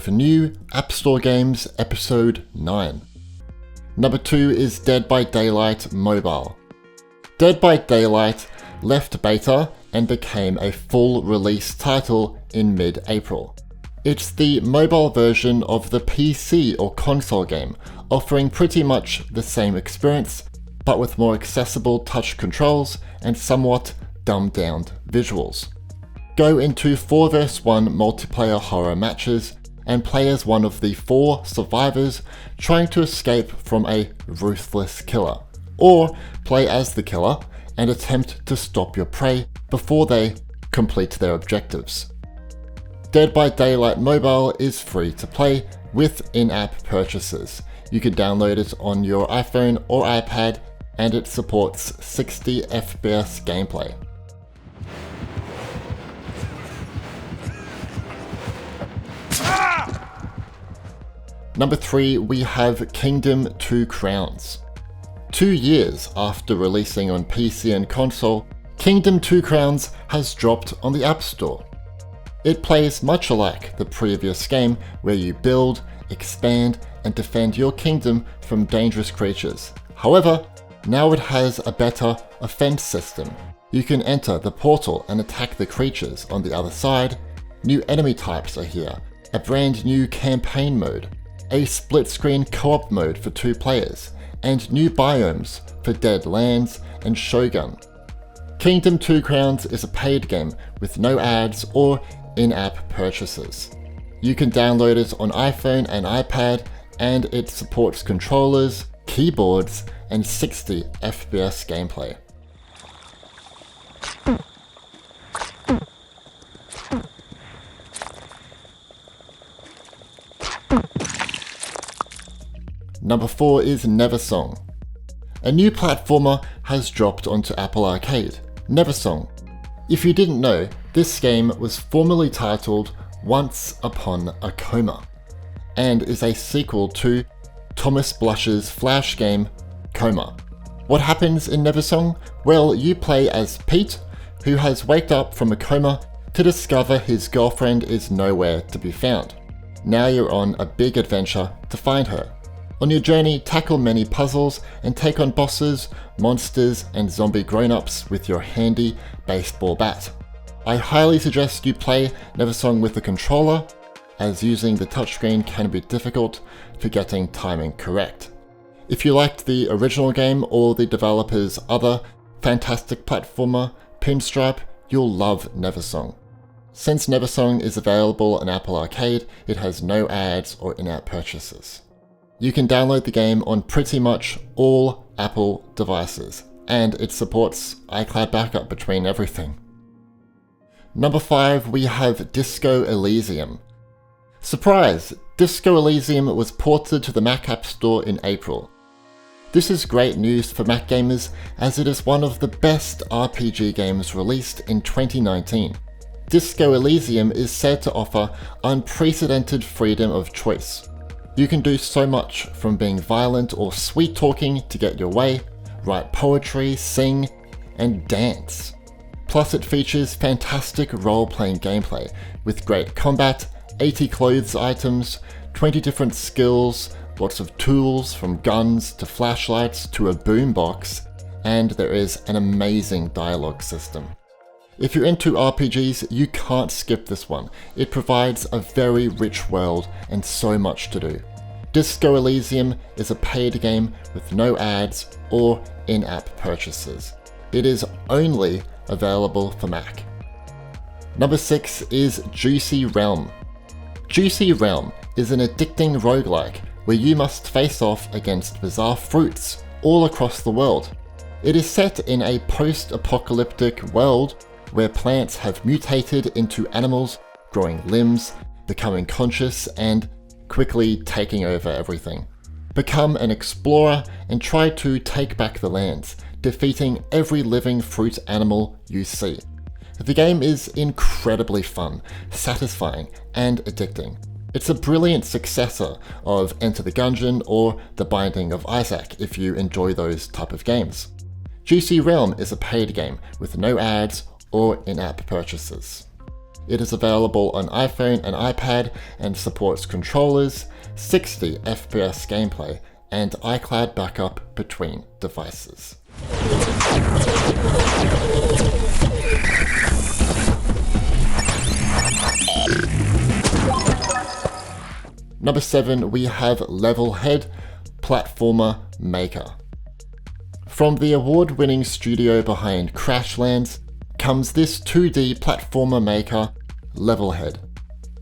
for new App Store games episode 9. Number 2 is Dead by Daylight Mobile. Dead by Daylight left beta and became a full release title in mid-April. It's the mobile version of the PC or console game, offering pretty much the same experience, but with more accessible touch controls and somewhat dumbed-down visuals. Go into 4 vs 1 multiplayer horror matches and play as one of the 4 survivors trying to escape from a ruthless killer, or play as the killer and attempt to stop your prey before they complete their objectives. Dead by Daylight Mobile is free to play with in-app purchases. You can download it on your iPhone or iPad, and it supports 60 FPS gameplay. Number 3, we have Kingdom 2 Crowns. 2 years after releasing on PC and console, Kingdom 2 Crowns has dropped on the App Store. It plays much alike the previous game, where you build, expand, and defend your kingdom from dangerous creatures. However, now it has a better offense system. You can enter the portal and attack the creatures on the other side. New enemy types are here, a brand new campaign mode, a split-screen co-op mode for 2 players, and new biomes for Dead Lands and Shogun. Kingdom 2 Crowns is a paid game with no ads or in-app purchases. You can download it on iPhone and iPad, and it supports controllers, keyboards, and 60 FPS gameplay. Number 4 is Neversong. A new platformer has dropped onto Apple Arcade, Neversong. If you didn't know, this game was formerly titled Once Upon a Coma, and is a sequel to Thomas Blush's flash game, Coma. What happens in Neversong? Well, you play as Pete, who has waked up from a coma to discover his girlfriend is nowhere to be found. Now you're on a big adventure to find her. On your journey, tackle many puzzles and take on bosses, monsters, and zombie grown-ups with your handy baseball bat. I highly suggest you play Neversong with a controller, as using the touchscreen can be difficult for getting timing correct. If you liked the original game or the developer's other fantastic platformer, Pinstripe, you'll love Neversong. Since Neversong is available on Apple Arcade, it has no ads or in-app purchases. You can download the game on pretty much all Apple devices, and it supports iCloud backup between everything. Number 5, we have Disco Elysium. Surprise! Disco Elysium was ported to the Mac App Store in April. This is great news for Mac gamers, as it is one of the best RPG games released in 2019. Disco Elysium is said to offer unprecedented freedom of choice. You can do so much, from being violent or sweet-talking to get your way, write poetry, sing, and dance. Plus it features fantastic role-playing gameplay, with great combat, 80 clothes items, 20 different skills, lots of tools from guns to flashlights to a boombox, and there is an amazing dialogue system. If you're into RPGs, you can't skip this one. It provides a very rich world and so much to do. Disco Elysium is a paid game with no ads or in-app purchases. It is only available for Mac. Number 6 is Juicy Realm. Juicy Realm is an addicting roguelike where you must face off against bizarre fruits all across the world. It is set in a post-apocalyptic world where plants have mutated into animals, growing limbs, becoming conscious, and quickly taking over everything. Become an explorer and try to take back the lands, defeating every living fruit animal you see. The game is incredibly fun, satisfying, and addicting. It's a brilliant successor of Enter the Gungeon or The Binding of Isaac if you enjoy those type of games. Juicy Realm is a paid game with no ads or in-app purchases. It is available on iPhone and iPad and supports controllers, 60 FPS gameplay, and iCloud backup between devices. Number 7, we have Levelhead, platformer maker. From the award-winning studio behind Crashlands comes this 2D platformer maker, Levelhead.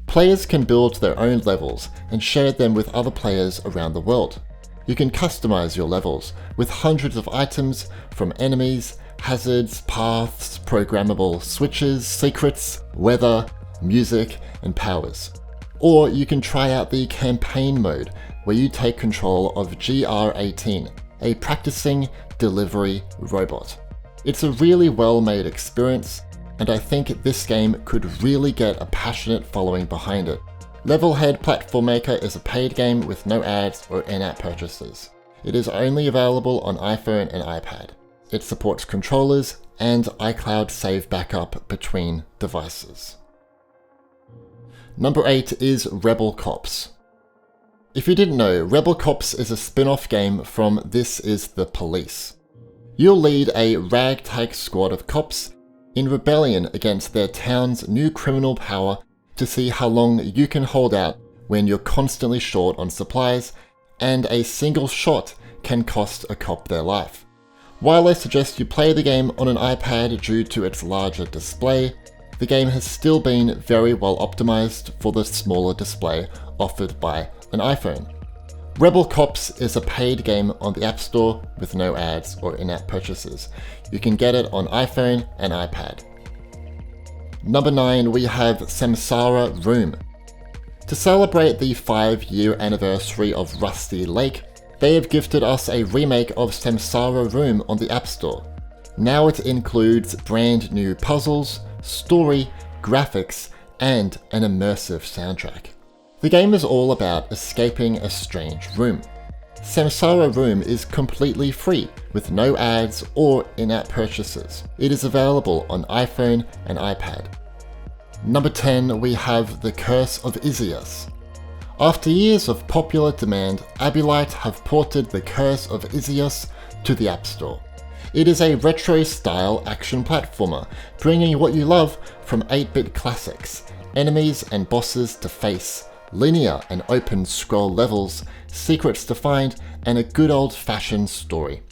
Players can build their own levels and share them with other players around the world. You can customize your levels with hundreds of items from enemies, hazards, paths, programmable switches, secrets, weather, music, and powers. Or you can try out the campaign mode where you take control of GR18, a practicing delivery robot. It's a really well-made experience, and I think this game could really get a passionate following behind it. Levelhead Platform Maker is a paid game with no ads or in-app purchases. It is only available on iPhone and iPad. It supports controllers and iCloud save backup between devices. Number 8 is Rebel Cops. If you didn't know, Rebel Cops is a spin-off game from This Is the Police. You'll lead a ragtag squad of cops in rebellion against their town's new criminal power to see how long you can hold out when you're constantly short on supplies, and a single shot can cost a cop their life. While I suggest you play the game on an iPad due to its larger display, the game has still been very well optimized for the smaller display offered by an iPhone. Rebel Cops is a paid game on the App Store with no ads or in-app purchases. You can get it on iPhone and iPad. Number 9, we have Samsara Room. To celebrate the 5-year anniversary of Rusty Lake, they have gifted us a remake of Samsara Room on the App Store. Now it includes brand new puzzles, story, graphics, and an immersive soundtrack. The game is all about escaping a strange room. Samsara Room is completely free, with no ads or in-app purchases. It is available on iPhone and iPad. Number 10, we have the Curse of Issyos. After years of popular demand, Abilite have ported the Curse of Issyos to the App Store. It is a retro-style action platformer, bringing what you love from 8-bit classics, enemies and bosses to face, linear and open scroll levels, secrets to find, and a good old-fashioned story.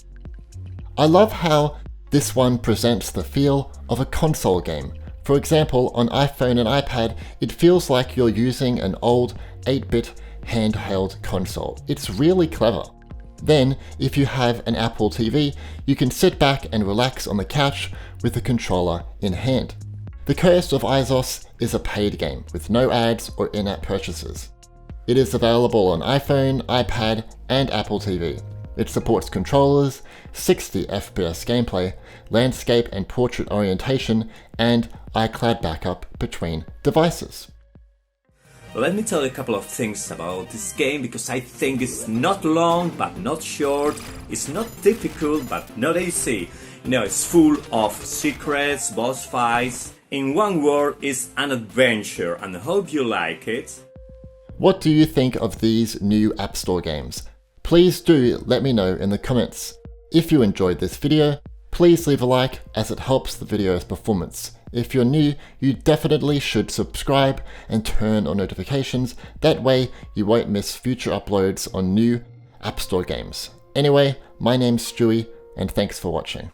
I love how this one presents the feel of a console game. For example, on iPhone and iPad, it feels like you're using an old 8-bit handheld console. It's really clever. Then, if you have an Apple TV, you can sit back and relax on the couch with the controller in hand. The Curse of Issyos is a paid game with no ads or in-app purchases. It is available on iPhone, iPad, and Apple TV. It supports controllers, 60 FPS gameplay, landscape and portrait orientation, and iCloud backup between devices. Let me tell you a couple of things about this game, because I think it's not long but not short, it's not difficult but not easy. You know, it's full of secrets, boss fights. In one word, it's an adventure, and I hope you like it. What do you think of these new App Store games? Please do let me know in the comments. If you enjoyed this video, please leave a like as it helps the video's performance. If you're new, you definitely should subscribe and turn on notifications. That way you won't miss future uploads on new App Store games. Anyway, my name's Stewie, and thanks for watching.